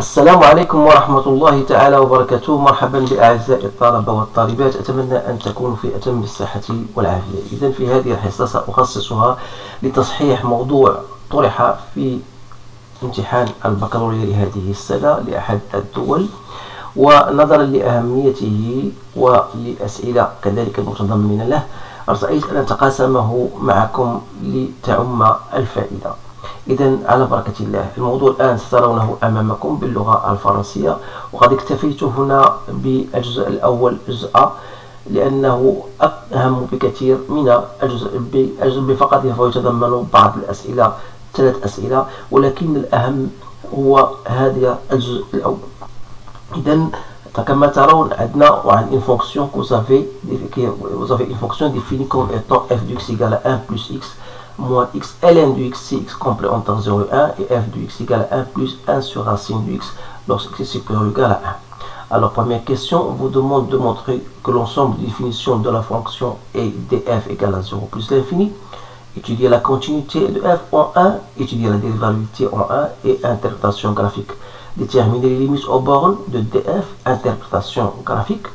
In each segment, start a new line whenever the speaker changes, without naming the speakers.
السلام عليكم ورحمة الله تعالى وبركاته. مرحبا بأعزائي الطلبة والطالبات، أتمنى أن تكونوا في أتم الصحة والعافية. إذا في هذه الحصة سأخصصها لتصحيح موضوع طرح في امتحان البكالوريا لهذه السنة لأحد الدول، ونظرا لأهميته ولأسئلة كذلك المتضمنة له رأيت أن أتقاسمه معكم لتعم الفائدة. إذا على بركة الله، الموضوع الآن سترونه أمامكم باللغة الفرنسية، وقد اكتفيت هنا بالجزء الأول جزء لأنه أهم بكثير من الجزء بفقط، فهو يتضمن بعض الأسئلة 3 أسئلة، ولكن الأهم هو هذا الجزء الأول. إذا كما ترون عندنا une fonction que vous avez une fonction définie comme étant f de x égale à 1 plus x moins x ln de x si x complet entre 0 et 1 et f de x égale à 1 plus 1 sur racine de x lorsque x est supérieur ou égal à 1. Alors première question, on vous demande de montrer que l'ensemble de définitions de la fonction est df égale à 0 plus l'infini. Étudier la continuité de f en 1, étudier la dérivabilité en 1 et interprétation graphique. Déterminer les limites aux bornes de df, interprétation graphique.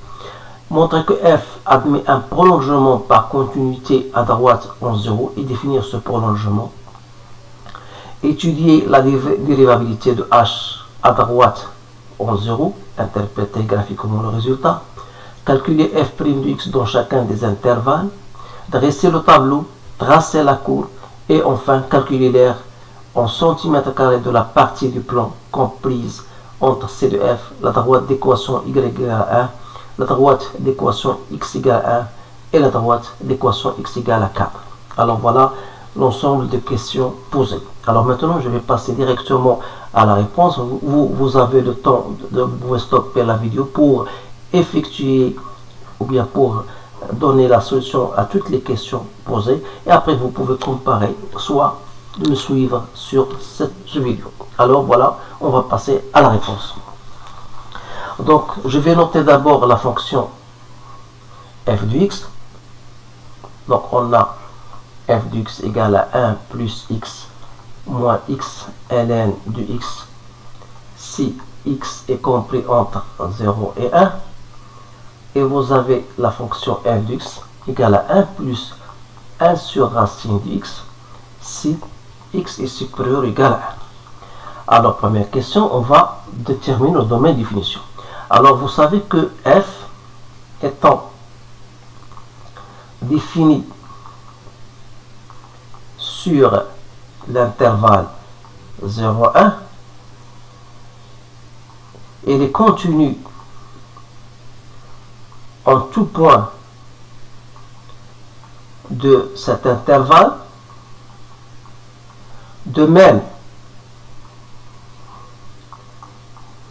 Montrer que f admet un prolongement par continuité à droite en 0 et définir ce prolongement. Étudier la dérivabilité de h à droite en 0, interpréter graphiquement le résultat. Calculer f' de x dans chacun des intervalles. Dresser le tableau, tracer la courbe et enfin calculer l'aire en centimètres carrés de la partie du plan comprise entre C de f, la droite d'équation y égale à 1, la droite d'équation x égale à 1 et la droite d'équation x égale à 4. Alors voilà l'ensemble de questions posées. Alors maintenant je vais passer directement à la réponse. Vous avez le temps de vous stopper la vidéo pour effectuer ou bien pour donner la solution à toutes les questions posées, et après vous pouvez comparer, soit de me suivre sur cette vidéo. Alors voilà, on va passer à la réponse. Donc je vais noter d'abord la fonction f de x. Donc on a f de x égale à 1 plus x moins x ln de x si x est compris entre 0 et 1. Et vous avez la fonction f de x égale à 1 plus 1 sur racine de x si x est supérieur ou égal à 1. Alors première question, on va déterminer le domaine de définition. Alors vous savez que f étant défini sur l'intervalle 0,1, il est contenu en tout point de cet intervalle. De même,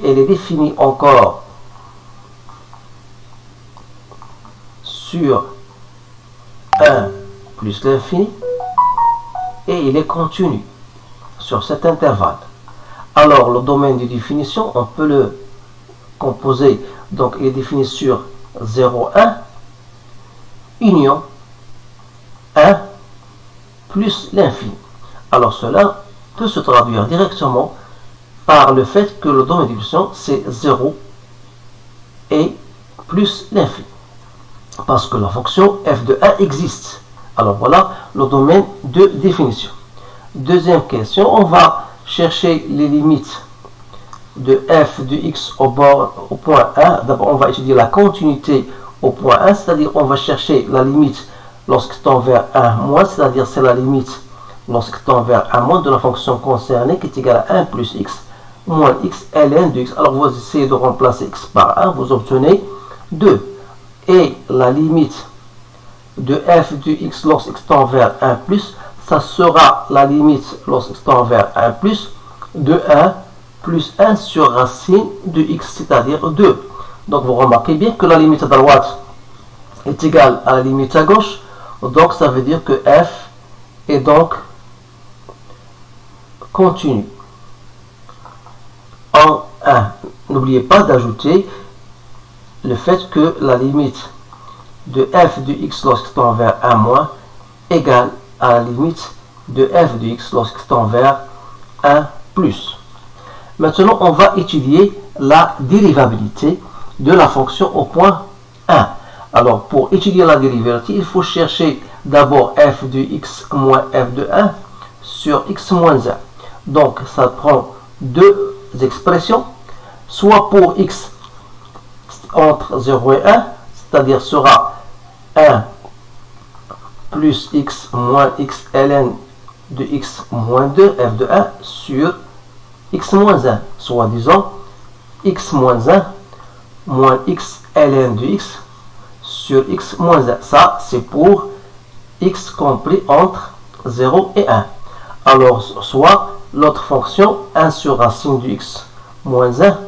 il est défini encore sur 1 plus l'infini et il est continu sur cet intervalle. Alors le domaine de définition, on peut le composer, donc il est défini sur 0, 1 union 1 plus l'infini. Alors cela peut se traduire directement par le fait que le domaine de définition c'est 0 et plus l'infini, parce que la fonction f de 1 existe. Alors voilà le domaine de définition. Deuxième question, on va chercher les limites de f de x au point 1. D'abord on va étudier la continuité au point 1, c'est-à-dire on va chercher la limite lorsque tend vers 1 moins, c'est-à-dire c'est la limite lorsque tend vers 1 moins de la fonction concernée qui est égale à 1 plus x moins x ln de x. Alors vous essayez de remplacer x par 1, vous obtenez 2. Et la limite de f de x lorsque x tend vers 1 plus, ça sera la limite lorsque x tend vers 1 plus de 1 plus 1 sur racine de x, c'est-à-dire 2. Donc vous remarquez bien que la limite à droite est égale à la limite à gauche, donc ça veut dire que f est donc continu en 1. N'oubliez pas d'ajouter le fait que la limite de f de x lorsque tend vers 1 moins égale à la limite de f de x lorsque tend vers 1 plus. Maintenant, on va étudier la dérivabilité de la fonction au point 1. Alors, pour étudier la dérivabilité, il faut chercher d'abord f de x moins f de 1 sur x moins 1. Donc, ça prend deux expressions, soit pour x entre 0 et 1, c'est-à-dire sera 1 plus x moins x ln de x moins 2 f de 1 sur x moins 1, soit disons x moins 1 moins x ln de x sur x moins 1. Ça, c'est pour x compris entre 0 et 1. Alors, soit l'autre fonction 1 sur racine de x moins 1,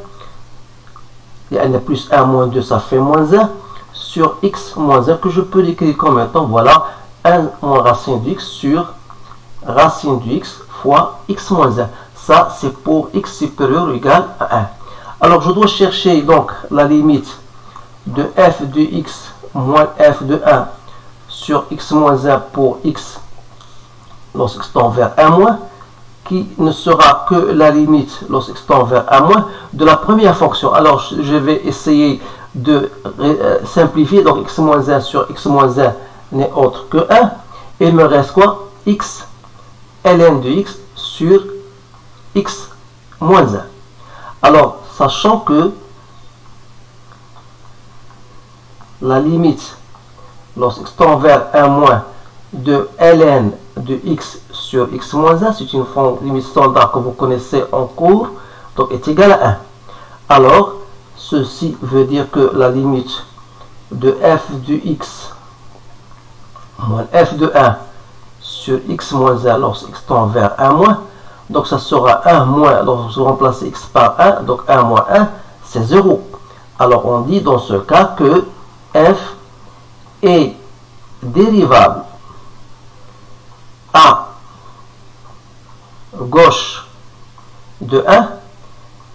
et n plus 1 moins 2, ça fait moins 1, sur x moins 1, que je peux l'écrire comme étant, voilà, 1 moins racine de x sur racine de x fois x moins 1. Ça, c'est pour x supérieur ou égal à 1. Alors, je dois chercher donc la limite de f de x moins f de 1 sur x moins 1 pour x lorsque tend vers 1 moins, qui ne sera que la limite lorsque tend vers 1 moins de la première fonction. Alors, je vais essayer de simplifier. Donc, x moins 1 sur x moins 1 n'est autre que 1. Et il me reste quoi? X ln de x sur x moins 1. Alors, sachant que la limite lorsque tend vers 1 moins de ln de x sur x moins 1, c'est une limite standard que vous connaissez en cours, donc est égale à 1. Alors, ceci veut dire que la limite de f de x moins f de 1 sur x moins 1 lorsque x tend vers 1 moins, donc ça sera 1 moins, donc vous remplacez x par 1, donc 1 moins 1, c'est 0. Alors on dit dans ce cas que f est dérivable à gauche de 1,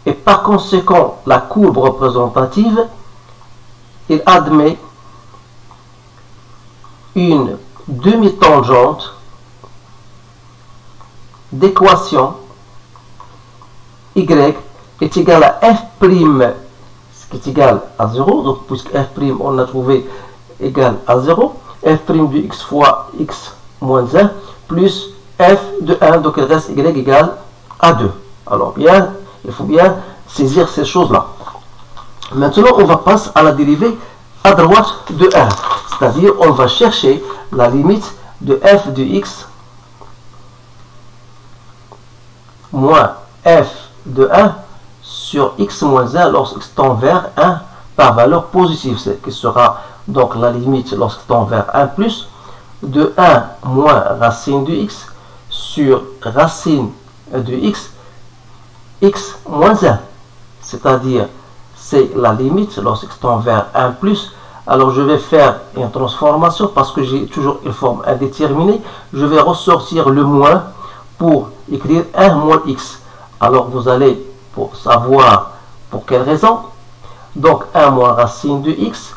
et par conséquent la courbe représentative, il admet une demi-tangente d'équation y est égal à f', ce qui est égal à 0, donc puisque f' on a trouvé égal à 0, f' de x fois x moins 1 plus f de 1, donc il reste y égale à 2. Alors bien, il faut bien saisir ces choses-là. Maintenant, on va passer à la dérivée à droite de 1, c'est-à-dire on va chercher la limite de f de x moins f de 1 sur x moins 1 lorsque tend vers 1 par valeur positive, ce qui sera donc la limite lorsque tend vers 1 plus de 1 moins racine de x sur racine de x, x moins 1, c'est-à-dire c'est la limite lorsque tend vers 1 plus. Alors je vais faire une transformation parce que j'ai toujours une forme indéterminée. Je vais ressortir le moins pour écrire 1 moins x. Alors vous allez pour savoir pour quelle raison. Donc 1 moins racine de x.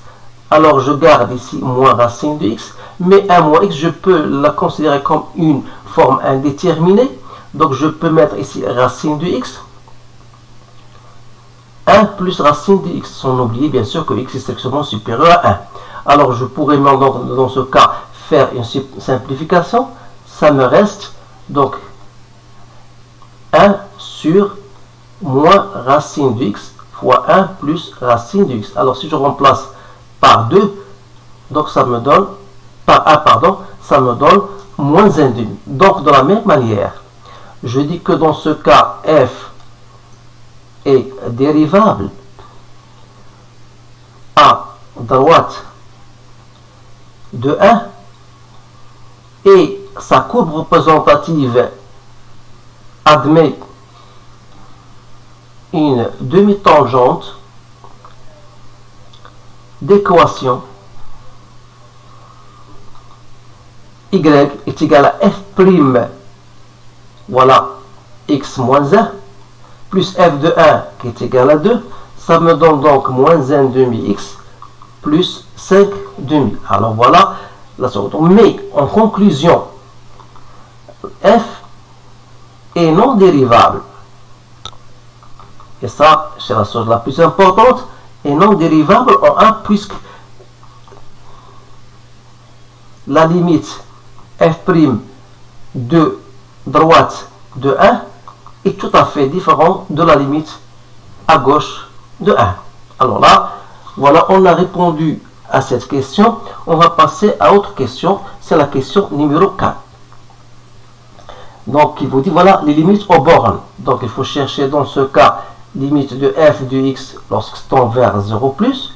Alors je garde ici moins racine de x. Mais 1 moins x, je peux la considérer comme une forme indéterminée. Donc je peux mettre ici racine de x. 1 plus racine de x, sans oublier bien sûr que x est strictement supérieur à 1. Alors je pourrais dans ce cas faire une simplification. Ça me reste donc 1 sur moins racine de x fois 1 plus racine de x. Alors si je remplace par 2, donc ça me donne, par 1 pardon, ça me donne moins 1,5. Donc de la même manière, je dis que dans ce cas, f est dérivable à droite de 1 et sa courbe représentative admet une demi-tangente d'équation y est égal à f', voilà, x moins 1, plus f de 1 qui est égal à 2, ça me donne donc moins 1,5x plus 5 demi. Alors voilà la seconde. Mais en conclusion, f est non dérivable Et ça, c'est la chose la plus importante, est non dérivable en 1, puisque la limite f' de droite de 1 est tout à fait différente de la limite à gauche de 1. Alors là, voilà, on a répondu à cette question. On va passer à autre question, c'est la question numéro 4. Donc, il vous dit, voilà, les limites aux bornes. Donc, il faut chercher dans ce cas, limite de f de x lorsqu'il tend vers 0 plus,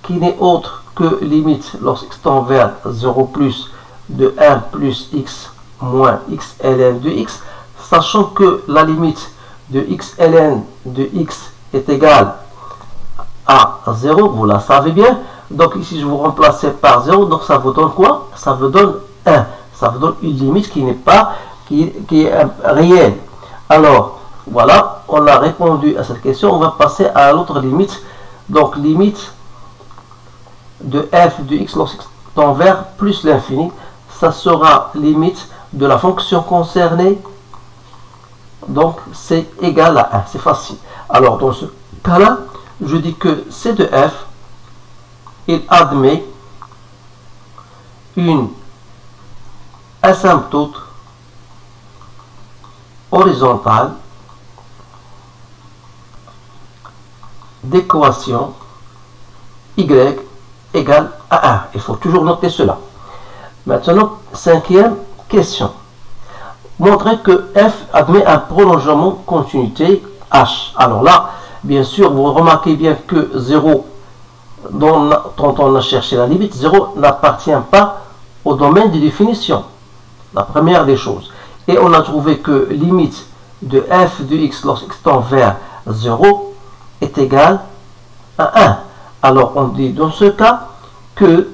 qui n'est autre que limite lorsqu'il tend vers 0 plus de 1 plus x moins x ln de x, sachant que la limite de x ln de x est égale à 0, vous la savez bien. Donc ici, je vous remplace par 0, donc ça vous donne quoi? Ça vous donne 1. Ça vous donne une limite qui n'est pas, qui est réelle. Alors, voilà, on a répondu à cette question. On va passer à l'autre limite. Donc, limite de f de x lorsqu'il tend vers plus l'infini. Ça sera limite de la fonction concernée. Donc, c'est égal à 1. C'est facile. Alors, dans ce cas-là, je dis que c de f, il admet une asymptote horizontale d'équation y égale à 1. Il faut toujours noter cela. Maintenant, cinquième question. Montrer que f admet un prolongement continuité h. Alors là, bien sûr, vous remarquez bien que 0, dont on a cherché la limite, 0 n'appartient pas au domaine de définition. La première des choses. Et on a trouvé que limite de f de x lorsqu'il tend vers 0 est égale à 1. Alors on dit dans ce cas que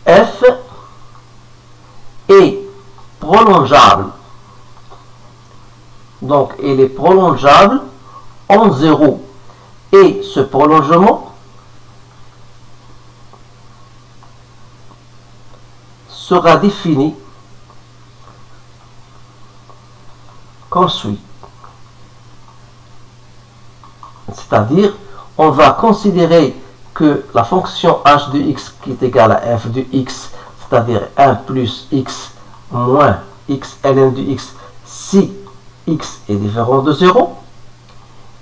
f est prolongeable. Donc il est prolongeable en 0. Et ce prolongement sera défini comme suit. C'est-à-dire, on va considérer que la fonction h de x qui est égale à f de x, c'est-à-dire 1 plus x moins x ln de x, si x est différent de 0,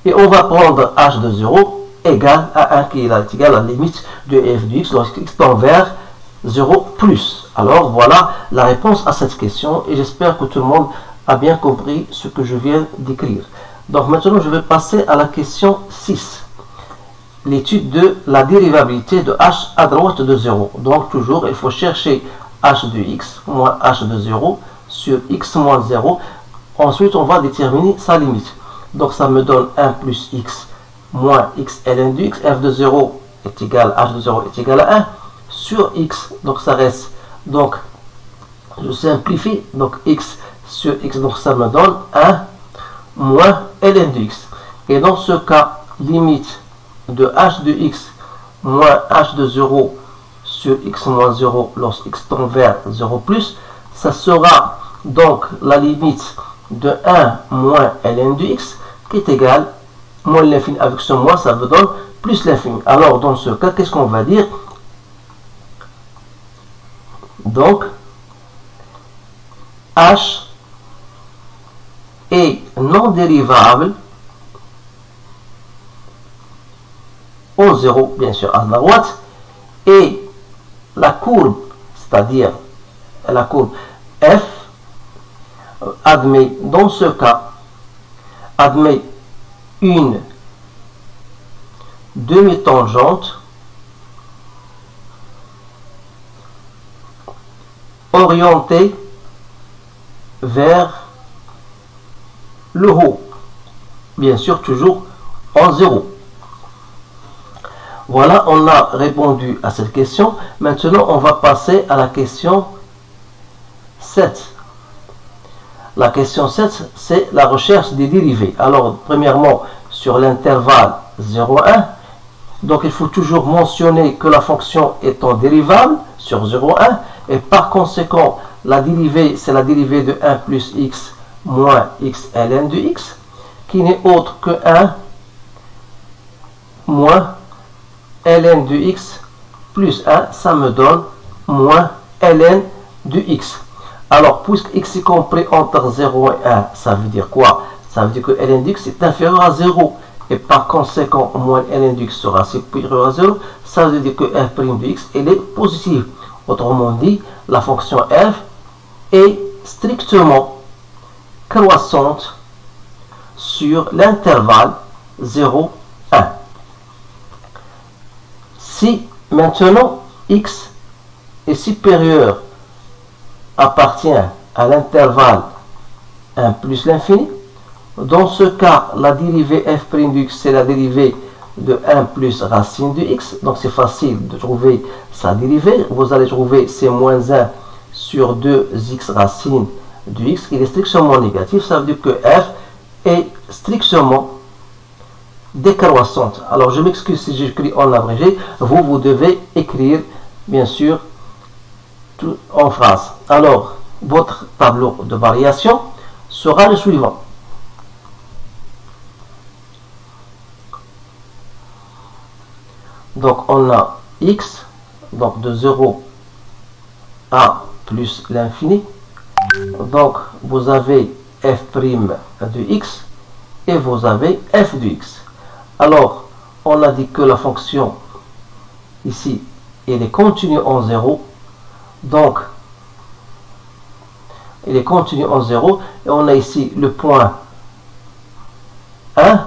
et on va prendre h de 0 égale à 1 qui est égal à la limite de f de x lorsqu'il tend vers 0 plus. Alors voilà la réponse à cette question et j'espère que tout le monde a bien compris ce que je viens d'écrire. Donc maintenant je vais passer à la question 6. L'étude de la dérivabilité de h à droite de 0. Donc toujours il faut chercher h de x moins h de 0 sur x moins 0. Ensuite on va déterminer sa limite. Donc ça me donne 1 plus x moins x ln de x. F de 0 est égal à h de 0 est égal à 1 sur x. Donc ça reste, donc je simplifie, donc x sur x, donc ça me donne 1 moins ln de x. Et dans ce cas, limite de h de x moins h de 0 sur x moins 0 lorsqu'x tend vers 0 plus, ça sera donc la limite de 1 moins ln de x qui est égal moins l'infini. Avec ce moins, ça me donne plus l'infini. Alors dans ce cas, qu'est-ce qu'on va dire? Donc h est non dérivable en 0, bien sûr, à la droite, et la courbe, c'est-à-dire la courbe f, admet, dans ce cas, admet une demi-tangente orientée vers le haut, bien sûr toujours en 0. Voilà, on a répondu à cette question. Maintenant, on va passer à la question 7. La question 7, c'est la recherche des dérivées. Alors, premièrement, sur l'intervalle 0,1, donc il faut toujours mentionner que la fonction est en dérivable sur 0,1, et par conséquent, la dérivée, c'est la dérivée de 1 plus x moins x ln de x, qui n'est autre que 1 moins ln de x plus 1, ça me donne moins ln de x. Alors, puisque x est compris entre 0 et 1, ça veut dire quoi? Ça veut dire que ln de x est inférieur à 0. Et par conséquent, moins ln de x sera supérieur à 0. Ça veut dire que f' de x, elle est positive. Autrement dit, la fonction f est strictement croissante sur l'intervalle 0, 1. Si maintenant x est supérieur, appartient à l'intervalle 1 plus l'infini, dans ce cas, la dérivée f' de x, c'est la dérivée de 1 plus racine de x. Donc c'est facile de trouver sa dérivée. Vous allez trouver c'est moins 1 sur 2x racine de x. Il est strictement négatif. Ça veut dire que f est strictement décroissante. Alors je m'excuse si j'écris en abrégé. Vous devez écrire bien sûr tout en phrase. Alors votre tableau de variation sera le suivant. Donc on a x, donc de 0 à plus l'infini. Donc vous avez f' de x et vous avez f de x. Alors on a dit que la fonction ici, elle est continue en 0. Donc elle est continue en 0. Et on a ici le point 1.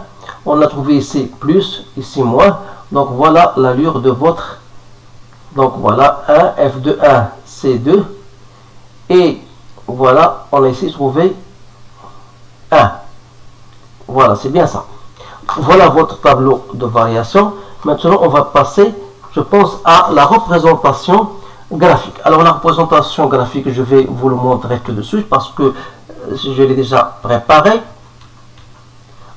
On a trouvé ici plus, ici moins. Donc voilà l'allure de votre. Donc voilà 1, f de 1, c'est 2. Et voilà, on a ici trouvé 1. Voilà, c'est bien ça. Voilà votre tableau de variation. Maintenant, on va passer, je pense, à la représentation graphique. Alors la représentation graphique, je vais vous le montrer tout de suite parce que je l'ai déjà préparé.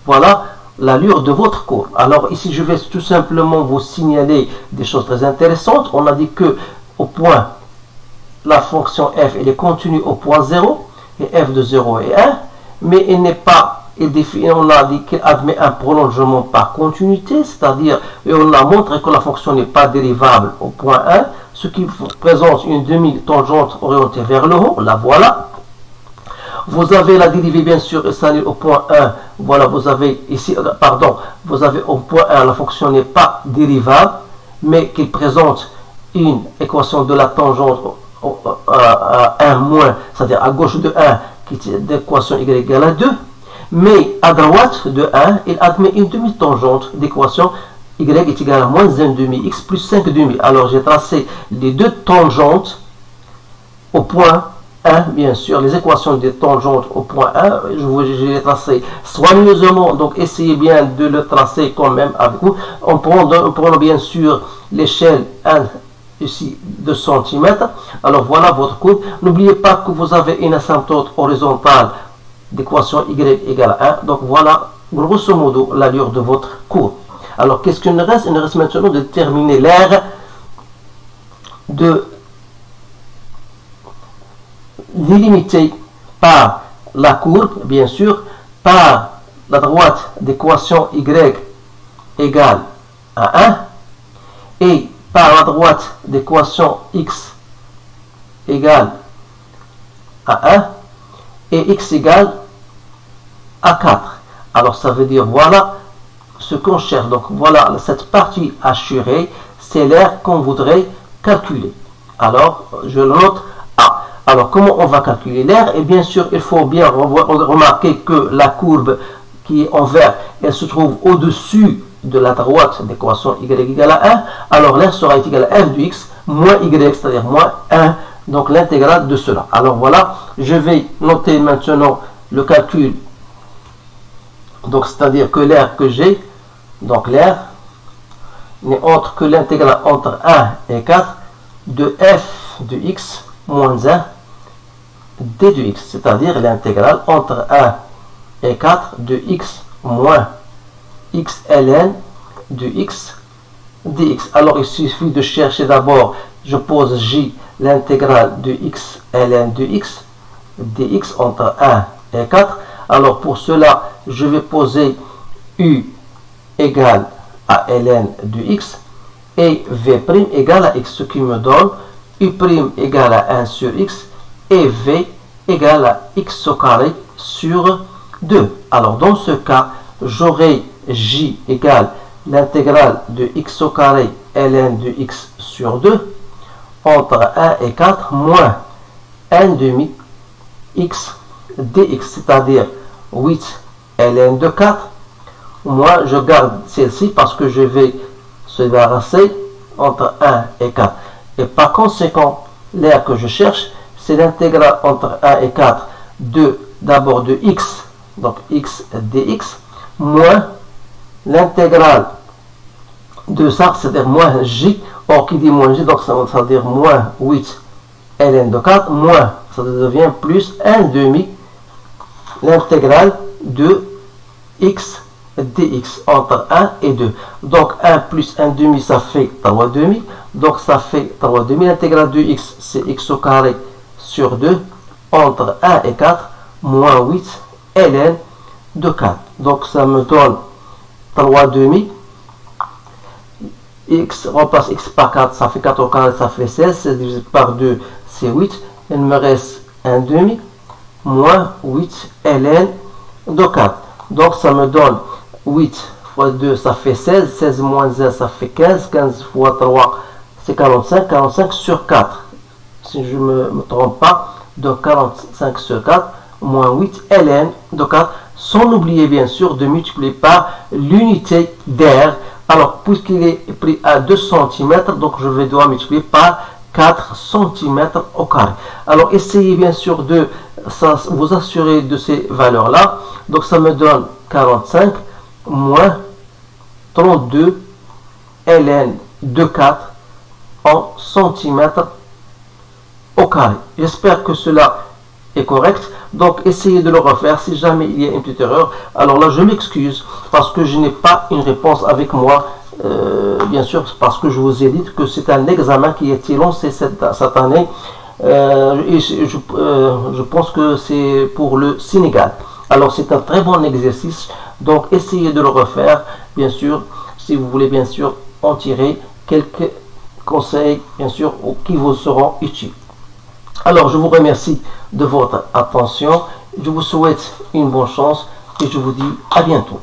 Voilà l'allure de votre cours. Alors ici, je vais tout simplement vous signaler des choses très intéressantes. On a dit que au point, la fonction f, elle est continue au point 0, et f de 0 est 1, mais elle n'est pas, on a dit qu'elle admet un prolongement par continuité, c'est-à-dire, et on a montré que la fonction n'est pas dérivable au point 1, ce qui présente une demi-tangente orientée vers le haut, la voilà. Vous avez la dérivée, bien sûr, au point 1. Voilà, vous avez ici, pardon, vous avez au point 1, la fonction n'est pas dérivable, mais qui présente une équation de la tangente 1 moins, c'est-à-dire à gauche de 1, qui est l'équation y égale à 2. Mais à droite de 1, il admet une demi-tangente d'équation y est égale à moins 1 demi, x plus 5 demi. Alors j'ai tracé les deux tangentes au point 1, bien sûr, les équations des tangentes au point 1, je les tracé soigneusement, donc essayez bien de le tracer quand même avec vous. On prend bien sûr l'échelle 1 ici 2 cm. Alors voilà votre courbe. N'oubliez pas que vous avez une asymptote horizontale d'équation y égale à 1. Donc voilà grosso modo l'allure de votre courbe. Alors qu'est-ce qu'il nous reste? Il nous reste maintenant de déterminer l'aire de délimité par la courbe, bien sûr, par la droite d'équation y égale à 1 et par la droite d'équation x égale à 1 et x égale à 4. Alors ça veut dire voilà ce qu'on cherche. Donc voilà cette partie assurée, c'est l'aire qu'on voudrait calculer. Alors je le note A. Alors, comment on va calculer l'aire? Et bien sûr, il faut bien remarquer que la courbe qui est en vert, elle se trouve au-dessus de la droite d'équation y égale à 1. Alors, l'aire sera égale à f de x moins y, c'est-à-dire moins 1. Donc, l'intégrale de cela. Alors, voilà, je vais noter maintenant le calcul. Donc, c'est-à-dire que l'aire que j'ai, donc l'aire n'est autre que l'intégrale entre 1 et 4 de f de x moins 1 d de x, c'est-à-dire l'intégrale entre 1 et 4 de x moins x ln de x dx. Alors il suffit de chercher d'abord, je pose j, l'intégrale de x ln de x dx entre 1 et 4. Alors pour cela, je vais poser u égale à ln de x, et v' égale à x, ce qui me donne u' égale à 1 sur x, et v égale à x au carré sur 2. Alors dans ce cas, j'aurai j égale l'intégrale de x au carré ln de x sur 2 entre 1 et 4 moins 1 demi x dx, c'est-à-dire 8 ln de 4. Moi, je garde celle-ci parce que je vais se débarrasser entre 1 et 4. Et par conséquent, l'air que je cherche, c'est l'intégrale entre 1 et 4 de d'abord de x, donc x dx, moins l'intégrale de ça, c'est-à-dire moins j. Or, qui dit moins j, donc ça veut dire moins 8 ln de 4, moins, ça devient plus 1 demi l'intégrale de x dx entre 1 et 2. Donc 1 plus 1 demi, ça fait 3 demi. Donc ça fait 3 demi. L'intégrale de x, c'est x au carré sur 2 entre 1 et 4 moins 8 ln de 4. Donc ça me donne 3 demi. X, remplace x par 4, ça fait 4 au carré, ça fait 16. 16 divisé par 2, c'est 8. Il me reste 1 demi moins 8 ln de 4. Donc ça me donne 8 fois 2, ça fait 16. 16 moins 1, ça fait 15. 15 fois 3, c'est 45. 45 sur 4. Si je ne me trompe pas. Donc 45 sur 4 moins 8 ln de 4. Sans oublier bien sûr de multiplier par l'unité d'air. Alors puisqu'il est pris à 2 cm, donc je vais devoir multiplier par 4 cm au carré. Alors essayez bien sûr de vous assurer de ces valeurs-là. Donc ça me donne 45 moins 32 ln de 4 en centimètres au carré. J'espère que cela est correct. Donc essayez de le refaire. Si jamais il y a une petite erreur, alors là je m'excuse parce que je n'ai pas une réponse avec moi. Bien sûr, parce que je vous ai dit que c'est un examen qui a été lancé cette année. Et je pense que c'est pour le Sénégal. Alors c'est un très bon exercice. Donc essayez de le refaire. Bien sûr, si vous voulez bien sûr en tirer quelques conseils, bien sûr, qui vous seront utiles. Alors je vous remercie de votre attention. Je vous souhaite une bonne chance et je vous dis à bientôt.